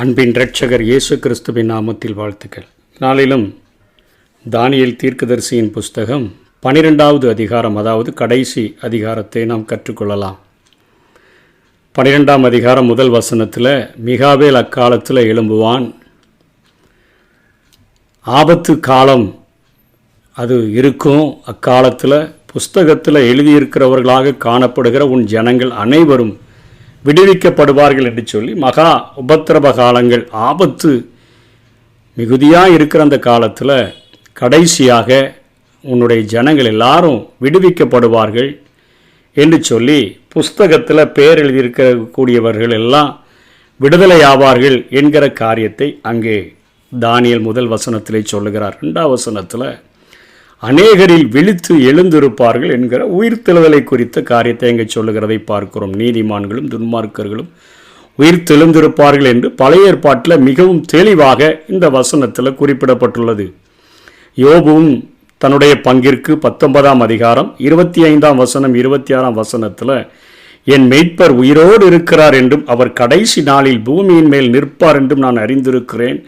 அன்பின் இரட்சகர் இயேசு கிறிஸ்துவின் நாமத்தில் வாழ்த்துக்கள். நாளிலும் தானியேல் தீர்க்கதரிசியின் புஸ்தகம் 12வது அதிகாரம், அதாவது கடைசி அதிகாரத்தை நாம் கற்றுக்கொள்ளலாம். 12ஆம் அதிகாரம் முதல் வசனத்தில், மிகாவேல் அக்காலத்தில் எழும்புவான், ஆபத்து காலம் அது இருக்கும், அக்காலத்தில் புஸ்தகத்தில் எழுதியிருக்கிறவர்களாக காணப்படுகிற உன் ஜனங்கள் அனைவரும் விடுவிக்கப்படுவார்கள் என்று சொல்லி, மகா உபத்திரவ காலங்கள், ஆபத்து மிகுதியாக இருக்கிற அந்த காலத்தில் கடைசியாக உன்னுடைய ஜனங்கள் எல்லாரும் விடுவிக்கப்படுவார்கள் என்று சொல்லி, புஸ்தகத்தில் பேர் எழுதியிருக்கக்கூடியவர்கள் எல்லாம் விடுதலை ஆவார்கள் என்கிற காரியத்தை அங்கே தானியேல் முதல் வசனத்திலே சொல்லுகிறார். 2ஆம் வசனத்தில் அநேகரில் விழித்து எழுந்திருப்பார்கள் என்கிற உயிர்த்தெழுதலை குறித்த காரியத்தை அங்கே சொல்லுகிறதை பார்க்கிறோம். நீதிமான்களும் துன்மார்க்கர்களும் உயிர்த்தெழுந்திருப்பார்கள் என்று பழைய ஏற்பாட்டில் மிகவும் தெளிவாக இந்த வசனத்தில் குறிப்பிடப்பட்டுள்ளது. யோபுவும் தன்னுடைய பங்கிற்கு 19ஆம் அதிகாரம் 25ஆம் வசனம் 26ஆம் வசனத்தில், என் மெய்ப்பர் உயிரோடு இருக்கிறார் என்றும் அவர் கடைசி நாளில் பூமியின் மேல் நிற்பார் என்றும் நான் அறிந்திருக்கிறேன்.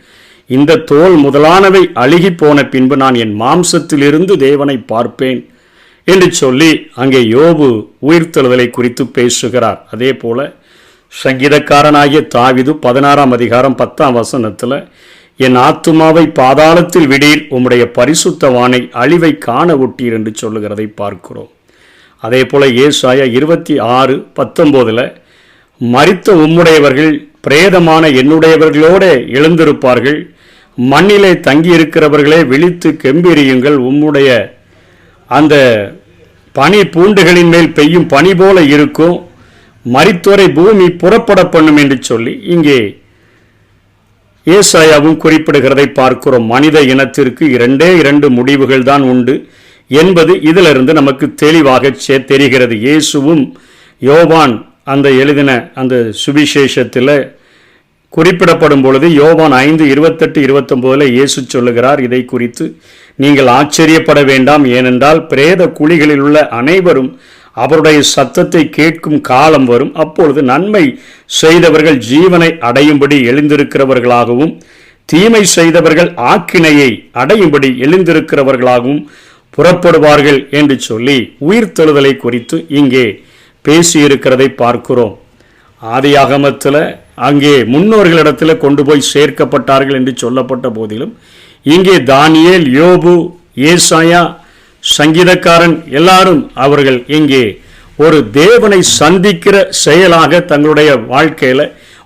இந்த தோல் முதலானவை அழுகி போன பின்பு நான் என் மாம்சத்திலிருந்து தேவனை பார்ப்பேன் என்று சொல்லி அங்கே யோபு உயிர்த்தெழுதலை குறித்து பேசுகிறார். அதே போல சங்கீதக்காரனாகிய தாவீது 16ஆம் அதிகாரம் 10ஆம் வசனத்தில், என் ஆத்துமாவை பாதாளத்தில் விடீர், உம்முடைய பரிசுத்தவானை அழிவை காண விட்டீர் என்று சொல்லுகிறதை பார்க்கிறோம். அதே போல ஏசாயா 26:19, மரித்த உம்முடையவர்கள் பிரேதமான என்னுடையவர்களோடு எழுந்திருப்பார்கள், மண்ணிலே தங்கியிருக்கிறவர்களே விழித்து கெம்பீரியுங்கள், உம்முடைய அந்த பனி பூண்டுகளின் மேல் பெய்யும் பனி போல இருக்கும், மரித்தோரை பூமி புறப்பட பண்ணும் என்று சொல்லி இங்கே ஏசாயாவும் குறிப்பிடுகிறதை பார்க்கிறோம். மனித இனத்திற்கு 2 முடிவுகள் தான் உண்டு என்பது இதிலிருந்து நமக்கு தெளிவாக தெரிகிறது. இயேசுவும் யோவான் அந்த எழுதின அந்த சுவிசேஷத்தில் குறிப்பிடப்படும் பொழுது யோவான் 5:28-29 இயேசு சொல்லுகிறார், இதை குறித்து நீங்கள் ஆச்சரியப்பட வேண்டாம், ஏனென்றால் பிரேத குழிகளில் உள்ள அனைவரும் அவருடைய சத்தத்தை கேட்கும் காலம் வரும், அப்பொழுது நன்மை செய்தவர்கள் ஜீவனை அடையும்படி எழுந்திருக்கிறவர்களாகவும் தீமை செய்தவர்கள் ஆக்கினையை அடையும்படி எழுந்திருக்கிறவர்களாகவும் புறப்படுவார்கள் என்று சொல்லி உயிர்த்தெழுதலை குறித்து இங்கே பேசியிருக்கிறதை பார்க்கிறோம். ஆதியாகமத்தில் அங்கே முன்னோர்களிடத்தில் கொண்டு போய் சேர்க்கப்பட்டார்கள் என்று சொல்லப்பட்ட போதிலும், இங்கே தானியேல், யோபு, ஏசாயா, சங்கீதக்காரன் எல்லாரும் அவர்கள் இங்கே ஒரு தேவனை சந்திக்கிற செயலாக தங்களுடைய வாழ்க்கையில்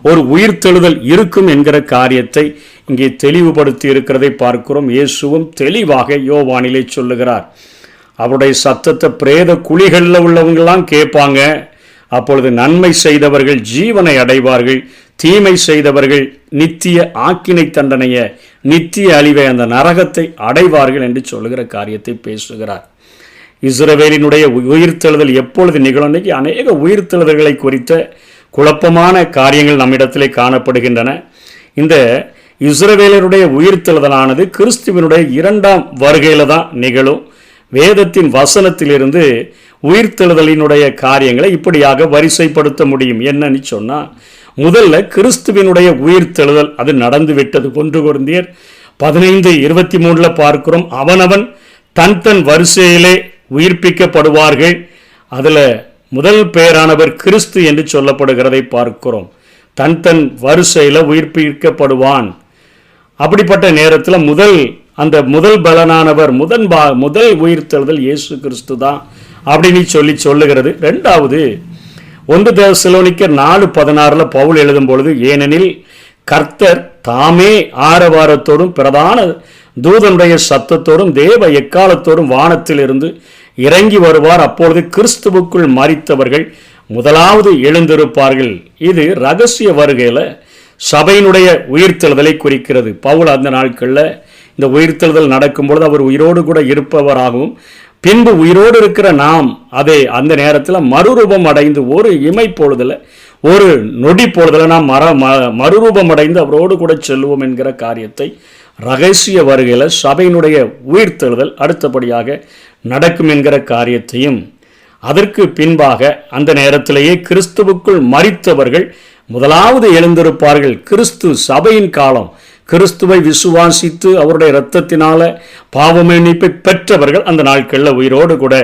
ஒரு உயிர்த்தெழுதல் இருக்கும் என்கிற காரியத்தை இங்கே தெளிவுபடுத்தி இருக்கிறதை பார்க்கிறோம். இயேசுவும் தெளிவாக யோவானிலே சொல்லுகிறார், அவருடைய சத்தத்தை பிரேத குழிகளில் உள்ளவங்கெல்லாம் கேட்பாங்க, அப்பொழுது நன்மை செய்தவர்கள் ஜீவனை அடைவார்கள், தீமை செய்தவர்கள் நித்திய ஆக்கினை தண்டனைய நித்திய அழிவை அந்த நரகத்தை அடைவார்கள் என்று சொல்லுகிற காரியத்தை பேசுகிறார். இஸ்ரவேலினுடைய உயிர்த்தெழுதல் எப்பொழுது நிகழும்? அநேக உயிர்த்தெழுதல்களை குறித்த குழப்பமான காரியங்கள் நம்மிடத்திலே காணப்படுகின்றன. இந்த இஸ்ரவேலருடைய உயிர்த்தெழுதலானது கிறிஸ்துவனுடைய 2ஆம் வருகையில் தான் நிகழும். வேதத்தின் வசனத்திலிருந்து உயிர்த்தெழுதலினுடைய காரியங்களை இப்படியாக வரிசைப்படுத்த முடியும். என்னன்னு சொன்னால், முதல்ல கிறிஸ்துவினுடைய உயிர்த்தெழுதல் அது நடந்து விட்டது. 1 கொரிந்தியர் 15:23 பார்க்கிறோம், அவனவன் தன் வரிசையிலே உயிர்ப்பிக்கப்படுவார்கள். அதில் முதல் பெயரானவர் கிறிஸ்து என்று சொல்லப்படுகிறதை பார்க்கிறோம். தன் வரிசையில் உயிர்ப்பிக்கப்படுவான். அப்படிப்பட்ட நேரத்தில் முதல் பலனானவர் முதல் உயிர்த்தெழுதல் இயேசு கிறிஸ்து தான் அப்படின்னு சொல்லுகிறது. 2வது 1 தெசலோனிக்கர் 4:16 பவுல் எழுதும் பொழுது, ஏனெனில் கர்த்தர் தாமே ஆரவாரத்தோடும் பிரதான தூதனுடைய சத்தத்தோடும் தேவ எக்காலத்தோடும் வானத்திலிருந்து இறங்கி வருவார், அப்பொழுது கிறிஸ்துவுக்குள் மரித்தவர்கள் முதலாவது எழுந்திருப்பார்கள். இது ரகசிய வருகையில் சபையினுடைய உயிர்த்தெழுதலை குறிக்கிறது. பவுல் அந்த நாட்களில் இந்த உயிர்த்தெழுதல் நடக்கும்பொழுது அவர் உயிரோடு கூட இருப்பவராகவும், பின்பு உயிரோடு இருக்கிற நாம் அதை அந்த நேரத்தில் மறுரூபம் அடைந்து ஒரு இமை பொழுதில் ஒரு நொடி பொழுதில் நாம் மறுரூபம் அடைந்து அவரோடு கூட செல்வோம் என்கிற காரியத்தை ரகசிய வருகையில் சபையினுடைய உயிர்த்தெழுதல் அடுத்தபடியாக நடக்கும் என்கிற காரியத்தையும், அதற்கு பின்பாக அந்த நேரத்திலேயே கிறிஸ்துவுக்குள் மரித்தவர்கள் முதலாவது எழுந்திருப்பார்கள். கிறிஸ்து சபையின் காலம். கிறிஸ்துவை விசுவாசித்து அவருடைய இரத்தத்தினால பாவ மன்னிப்பை பெற்றவர்கள் அந்த நாட்களில் உயிரோடு கூட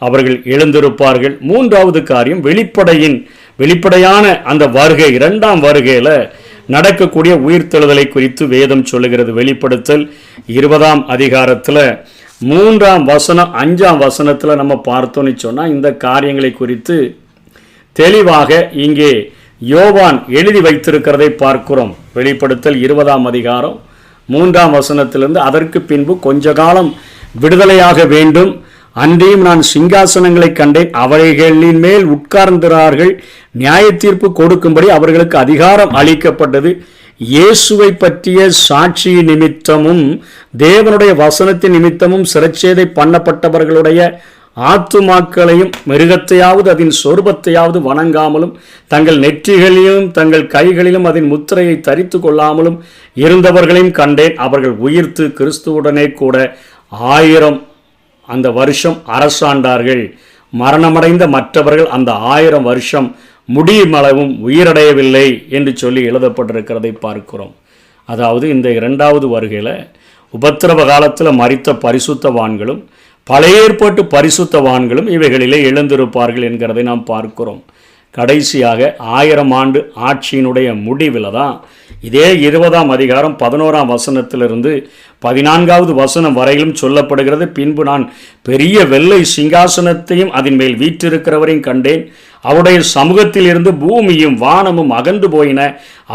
அவர்கள் எழுந்திருப்பார்கள். மூன்றாவது காரியம், வெளிப்படையான அந்த வருகை, இரண்டாம் வருகையில் நடக்கக்கூடிய உயிர்த்தெழுதலை குறித்து வேதம் சொல்லுகிறது. வெளிப்படுத்தல் 20ஆம் அதிகாரத்தில் 3ஆம் வசனம் 5ஆம் வசனத்தில் நம்ம பார்த்தோன்னு சொன்னால் இந்த காரியங்களை குறித்து தெளிவாக இங்கே யோவான் எழுதி வைத்திருக்கிறதை பார்க்கிறோம். வெளிப்படுத்தல் 20ஆம் அதிகாரம் 3ஆம் வசனத்திலிருந்து, அதற்கு பின்பு கொஞ்ச காலம் விடுதலையாக வேண்டும், அன்றையும் நான் சிங்காசனங்களை கண்டேன், அவைகளின் மேல் உட்கார்ந்தார்கள், நியாய தீர்ப்பு கொடுக்கும்படி அவர்களுக்கு அதிகாரம் அளிக்கப்பட்டது, இயேசுவை பற்றிய சாட்சி நிமித்தமும் தேவனுடைய வசனத்தின் நிமித்தமும் சிரச்சேதை பண்ணப்பட்டவர்களுடைய ஆத்துமாக்களையும் மிருகத்தையாவது அதன் சொரூபத்தையாவது வணங்காமலும் தங்கள் நெற்றிகளிலும் தங்கள் கைகளிலும் அதன் முத்திரையை தரித்து கொள்ளாமலும் இருந்தவர்களையும் கண்டேன். அவர்கள் உயிர்த்து கிறிஸ்துவுடனே கூட 1000 அந்த வருஷம் அரசாண்டார்கள். மரணமடைந்த மற்றவர்கள் அந்த 1000 வருஷம் முடியுமளவும் உயிரடையவில்லை என்று சொல்லி எழுதப்பட்டிருக்கிறதை பார்க்கிறோம். அதாவது இந்த 2வது வருகையில் உபத்திரவ காலத்தில் மரித்த பரிசுத்தவான்களும் பழைய ஏற்பாட்டு பரிசுத்தவான்களும் இவைகளிலே எழுந்திருப்பார்கள் என்கிறதை நாம் பார்க்கிறோம். கடைசியாக 1000 ஆண்டு ஆட்சியினுடைய முடிவில் தான் இதே 20ஆம் அதிகாரம் 11ஆம் வசனத்திலிருந்து 14வது வசனம் வரையிலும் சொல்லப்படுகிறது. பின்பு நான் பெரிய வெள்ளை சிங்காசனத்தையும் அதன் மேல் வீற்றிருக்கிறவரையும் கண்டேன். அவருடைய சமூகத்தில் இருந்து பூமியும் வானமும் அகன்று போயின,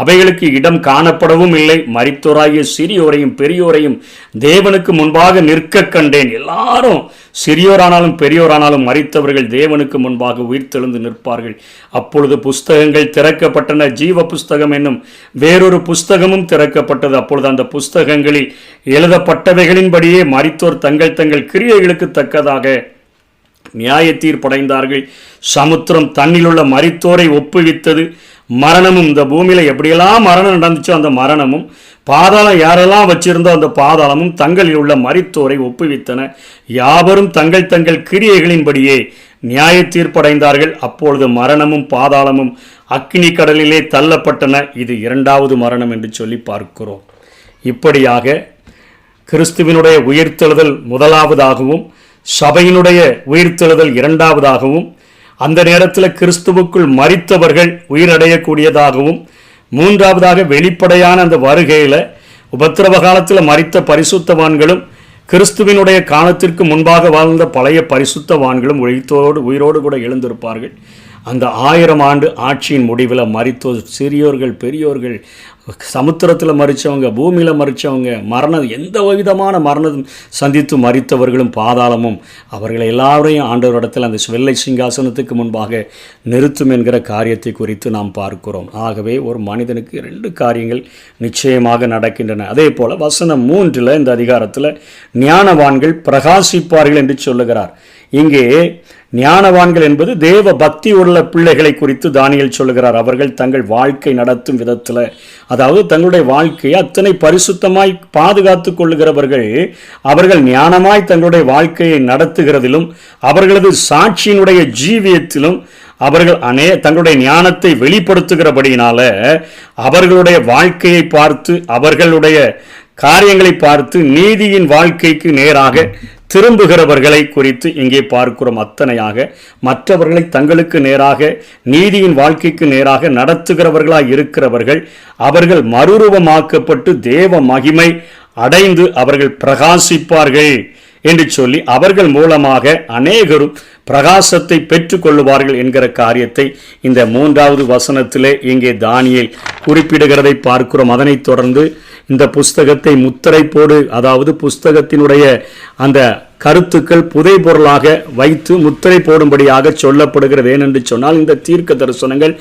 அவைகளுக்கு இடம் காணப்படவும் இல்லை. மரித்தோராகிய சிறியோரையும் பெரியோரையும் தேவனுக்கு முன்பாக நிற்க கண்டேன். எல்லாரும் சிறியோரானாலும் பெரியோரானாலும் மரித்தவர்கள் தேவனுக்கு முன்பாக உயிர்த்தெழுந்து நிற்பார்கள். அப்பொழுது புஸ்தகங்கள் திறக்கப்பட்டன, ஜீவ புஸ்தகம் என்னும் வேறொரு புஸ்தகமும் திறக்கப்பட்டது. அப்பொழுது அந்த புஸ்தகங்களில் எழுதப்பட்டவைகளின்படியே மரித்தோர் தங்கள் தங்கள் கிரியைகளுக்கு தக்கதாக நியாய தீர்ப்படைந்தார்கள். சமுத்திரம் தன்னிலுள்ள மரித்தோரை ஒப்புவித்தது. மரணமும், இந்த பூமியில் எப்படியெல்லாம் மரணம் நடந்துச்சோ அந்த மரணமும், பாதாளம் யாரெல்லாம் வச்சிருந்தோ அந்த பாதாளமும் தங்களில் உள்ள மரித்தோரை ஒப்புவித்தன. யாவரும் தங்கள் தங்கள் கிரியைகளின்படியே நியாய தீர்ப்படைந்தார்கள். அப்பொழுது மரணமும் பாதாளமும் அக்கினி கடலிலே தள்ளப்பட்டன. இது 2வது மரணம் என்று சொல்லி பார்க்கிறோம். இப்படியாக கிறிஸ்துவினுடைய உயிர்த்தெழுதல் முதலாவதாகவும் சபையினுடைய உயிர்த்தெழுதல் 2வதாகவும், அந்த நேரத்தில் கிறிஸ்துவுக்குள் மரித்தவர்கள் உயிரடையக்கூடியதாகவும், 3வதாக வெளிப்படையான அந்த வருகையில் உபத்திரவ காலத்தில் மரித்த பரிசுத்தவான்களும் கிறிஸ்துவினுடைய காலத்திற்கு முன்பாக வாழ்ந்த பழைய பரிசுத்தவான்களும் உயிரோடு கூட எழுந்திருப்பார்கள். அந்த 1000 ஆண்டு ஆட்சியின் முடிவில் மரித்தோர், சிறியோர்கள், பெரியோர்கள், சமுத்திரத்தில் மறித்தவங்க, பூமியில் மறித்தவங்க, மரணம் எந்த விதமான மரணம் சந்தித்து மரித்தவர்களும் பாதாளமும் அவர்களை எல்லாரையும் ஆண்டவரிடத்தில் அந்த வெள்ளை சிங்காசனத்துக்கு முன்பாக நிறுத்தும் என்கிற காரியத்தை குறித்து நாம் பார்க்கிறோம். ஆகவே ஒரு மனிதனுக்கு 2 காரியங்கள் நிச்சயமாக நடக்கின்றன. அதே போல் வசனம் 3 இந்த அதிகாரத்தில் ஞானவான்கள் பிரகாசிப்பார்கள் என்று சொல்லுகிறார். இங்கே ஞானவான்கள் என்பது தேவ பக்தி உள்ள பிள்ளைகளை குறித்து தானியேல் சொல்லுகிறார். அவர்கள் தங்கள் வாழ்க்கை நடத்தும் விதத்தில், அதாவது தங்களுடைய வாழ்க்கையை அத்தனை பரிசுத்தமாய் பாதுகாத்து கொள்ளுகிறவர்கள், அவர்கள் ஞானமாய் தங்களுடைய வாழ்க்கையை நடத்துகிறதிலும் அவர்களது சாட்சியினுடைய ஜீவியத்திலும் அவர்கள் தங்களுடைய ஞானத்தை வெளிப்படுத்துகிறபடியினால அவர்களுடைய வாழ்க்கையை பார்த்து, அவர்களுடைய காரியங்களை பார்த்து நீதியின் வாழ்க்கைக்கு நேராக திரும்புகிறவர்களை குறித்து இங்கே பார்க்கிறோம். அத்தனையாக மற்றவர்களை தங்களுக்கு நேராக நீதியின் வாழ்க்கைக்கு நேராக நடத்துகிறவர்களாய் இருக்கிறவர்கள், அவர்கள் மறுரூபமாக்கப்பட்டு தேவ மகிமை அடைந்து அவர்கள் பிரகாசிப்பார்கள் என்று சொல்லி அவர்கள் மூலமாக அநேகரும் பிரகாசத்தை பெற்றுக் கொள்ளுவார்கள் என்கிற காரியத்தை இந்த 3வது வசனத்திலே இங்கே தானியேல் குறிப்பிடுகிறதை பார்க்கிறோம். அதனைத் தொடர்ந்து இந்த புஸ்தகத்தை முத்திரை போடு, அதாவது புஸ்தகத்தினுடைய அந்த கருத்துக்கள் புதை பொருளாக வைத்து முத்திரை போடும்படியாக சொல்லப்படுகிறது. ஏனென்று சொன்னால் இந்த தீர்க்க தரிசனங்கள்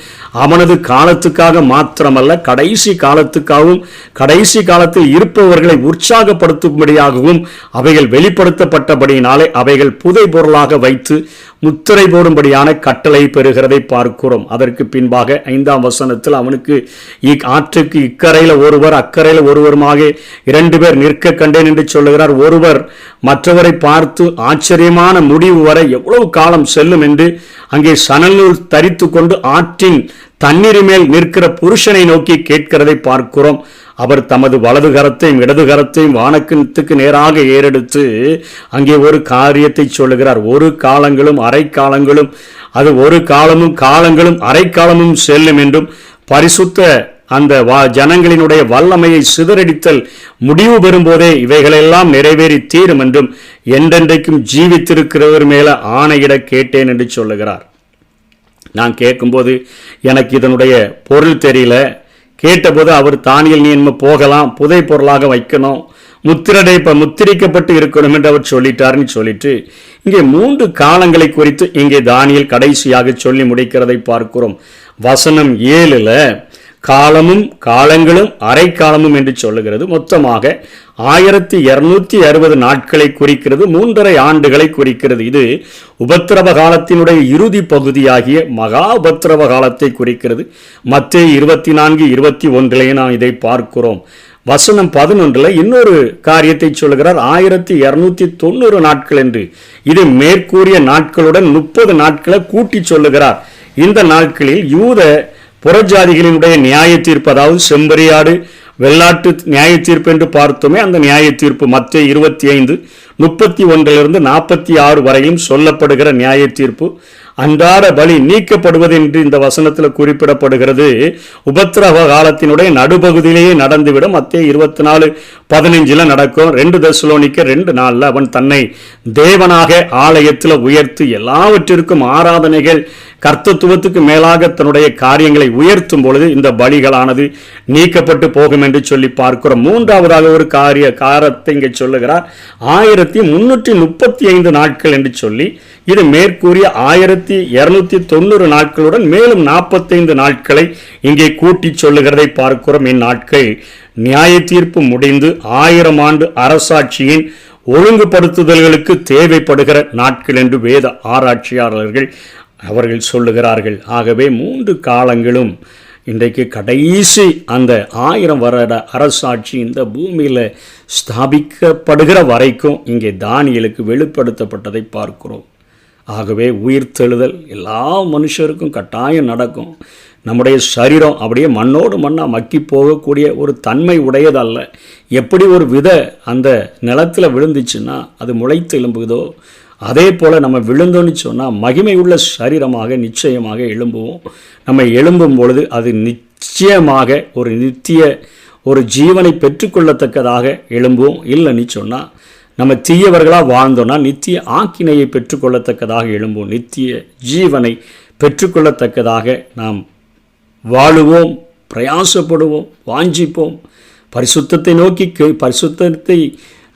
அவனது காலத்துக்காக மாத்திரமல்ல, கடைசி காலத்துக்காகவும் கடைசி காலத்தில் இருப்பவர்களை உற்சாகப்படுத்தும்படியாகவும் அவைகள் வெளிப்படுத்தப்பட்டபடியினாலே அவைகள் புதை பொருளாக வைத்து முத்திரை போடும்படியான கட்டளை பெறுகிறதை பார்க்கிறோம். அதற்கு பின்பாக 5ஆம் வசனத்தில் அவனுக்கு ஆற்றுக்கு இக்கரையில் ஒருவர் அக்கரையில் ஒருவருமாக 2 பேர் நிற்க கண்டேன் என்று சொல்லுகிறார். ஒருவர் மற்றவரை பார்த்து ஆச்சரியமான முடிவு வரை எவ்வளவு காலம் செல்லும் என்று அங்கே சணல் தரித்து கொண்டு ஆற்றின் தண்ணீர் மேல் நிற்கிற புருஷனை நோக்கி கேட்கிறதை பார்க்கிறோம். அவர் தமது வலது கரத்தையும் இடது கரத்தையும் வானத்துக்கு நேராக ஏறெடுத்து அங்கே ஒரு காரியத்தை சொல்லுகிறார். ஒரு காலங்களும் அரை காலங்களும், அது ஒரு காலமும் காலங்களும் அரை காலமும் செல்லும் என்றும், பரிசுத்த அந்த ஜனங்களினுடைய வல்லமையை சிதறடித்தல் முடிவு பெறும்போதே இவைகளெல்லாம் நிறைவேறி தீரும் என்றும், என்றென்றைக்கும் ஜீவித்திருக்கிறவர் மேல ஆணையிட கேட்டேன் என்று சொல்லுகிறார். நான் கேட்கும்போது எனக்கு இதனுடைய பொருள் தெரியல. கேட்டபோது அவர் தானியல் நீ என்ன போகலாம், புதை பொருளாக வைக்கணும், முத்திரிக்கப்பட்டு இருக்கணும் என்று அவர் சொல்லிட்டாருன்னு சொல்லிட்டு இங்கே 3 காலங்களை குறித்து இங்கே தானியல் கடைசியாக சொல்லி முடிக்கிறதை பார்க்கிறோம். வசனம் 7ல் காலமும் காலங்களும் அரை காலமும் என்று சொல்லுகிறது. மொத்தமாக 1260 நாட்களை குறிக்கிறது, 3.5 ஆண்டுகளை குறிக்கிறது. இது உபத்திரவ காலத்தினுடைய இறுதி பகுதியாகிய மகா உபத்திரவ காலத்தை குறிக்கிறது. மத்தேயு 24:21 நாம் இதை பார்க்கிறோம். வசனம் 11 இன்னொரு காரியத்தை சொல்லுகிறார். 1290 நாட்கள் என்று. இது மேற்கூறிய நாட்களுடன் 30 நாட்களை கூட்டி சொல்லுகிறார். இந்த நாட்களில் யூத புறஜாதிகளினுடைய நியாய தீர்ப்பு, அதாவது செம்பரியாடு வெள்ளாட்டு நியாய தீர்ப்பு என்று பார்த்தோமே, அந்த நியாய தீர்ப்பு மத்தேயு 25:31 46 வரையும் சொல்லப்படுகிற நியாய தீர்ப்பு, அன்றாட பலி நீக்கப்படுவது என்று இந்த வசனத்தில் குறிப்பிடப்படுகிறது. உபத்திரவ காலத்தினுடைய நடுப்பகுதியிலேயே நடந்துவிடும். மத்தேயு 24:15 நடக்கும். 2 தெசலோனிக்கர் 2:4 அவன் தன்னை தேவனாக ஆலயத்தில் உயர்த்தி எல்லாவற்றிற்கும் ஆராதனைகள் கர்த்தத்துவத்துக்கு மேலாக தன்னுடைய காரியங்களை உயர்த்தும் பொழுது இந்த பலிகளானது நீக்கப்பட்டு போகும் என்று சொல்லி பார்க்கிறோம். 3ஆவதாக ஒரு காரத்தை இங்கே சொல்லுகிறார். 1335 நாட்கள் என்று சொல்லி இது மேற்கூறிய 1290 நாட்களுடன் மேலும் 45 நாட்களை இங்கே கூட்டி சொல்லுகிறதை பார்க்கிறோம். இந்நாட்கள் நியாய தீர்ப்பு முடிந்து 1000 ஆண்டு அரசாட்சியின் ஒழுங்குபடுத்துதல்களுக்கு தேவைப்படுகிற நாட்கள் என்று வேத ஆராய்ச்சியாளர்கள் அவர்கள் சொல்லுகிறார்கள். ஆகவே 3 காலங்களும் இன்றைக்கு கடைசி அந்த 1000 வருட அரசாட்சி இந்த பூமியில் ஸ்தாபிக்கப்படுகிற வரைக்கும் இங்கே தானியேலுக்கு வெளிப்படுத்தப்பட்டதை பார்க்கிறோம். ஆகவே உயிர்த்தெழுதல் எல்லா மனுஷருக்கும் கட்டாயம் நடக்கும். நம்முடைய சரீரம் அப்படியே மண்ணோடு மண்ணாக மக்கி போகக்கூடிய ஒரு தன்மை உடையதல்ல. எப்படி ஒரு விதை அந்த நிலத்தில் விழுந்துச்சுன்னா அது முளைத்து எழும்புதோ, அதே போல் நம்ம விழுந்தோன்னு சொன்னால் மகிமை உள்ள சரீரமாக நிச்சயமாக எழும்புவோம். நம்ம எழும்பும் பொழுது அது நிச்சயமாக ஒரு நித்திய ஒரு ஜீவனை பெற்றுக்கொள்ளத்தக்கதாக எழும்புவோம். இல்லைன்னு சொன்னால் நம்ம தீயவர்களாக வாழ்ந்தோன்னா நித்திய ஆக்கினையை பெற்றுக்கொள்ளத்தக்கதாக எழும்புவோம். நித்திய ஜீவனை பெற்றுக்கொள்ளத்தக்கதாக நாம் வாழுவோம், பிரயாசப்படுவோம், வாஞ்சிப்போம். பரிசுத்தத்தை நோக்கி பரிசுத்தத்தை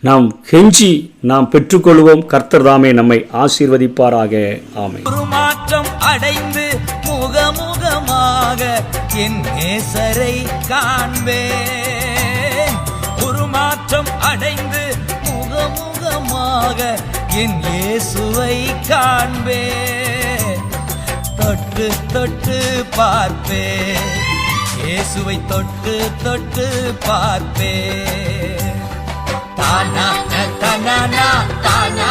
நாம் கெஞ்சி நாம் பெற்றுக்கொள்வோம். கர்த்தர் தாமே நம்மை ஆசீர்வதிப்பாராக. ஆமென். மாற்றம் அடைந்து முகமுகமாக என் நேசரை காண்பேன். உருமாற்றம் அடைந்து முகமுகமாக என் இயேசுவை காண்பேன். தொட்டு தொட்டு பார்ப்பேன், இயேசுவை தொட்டு தொட்டு பார்ப்பேன். தானா தானா தானா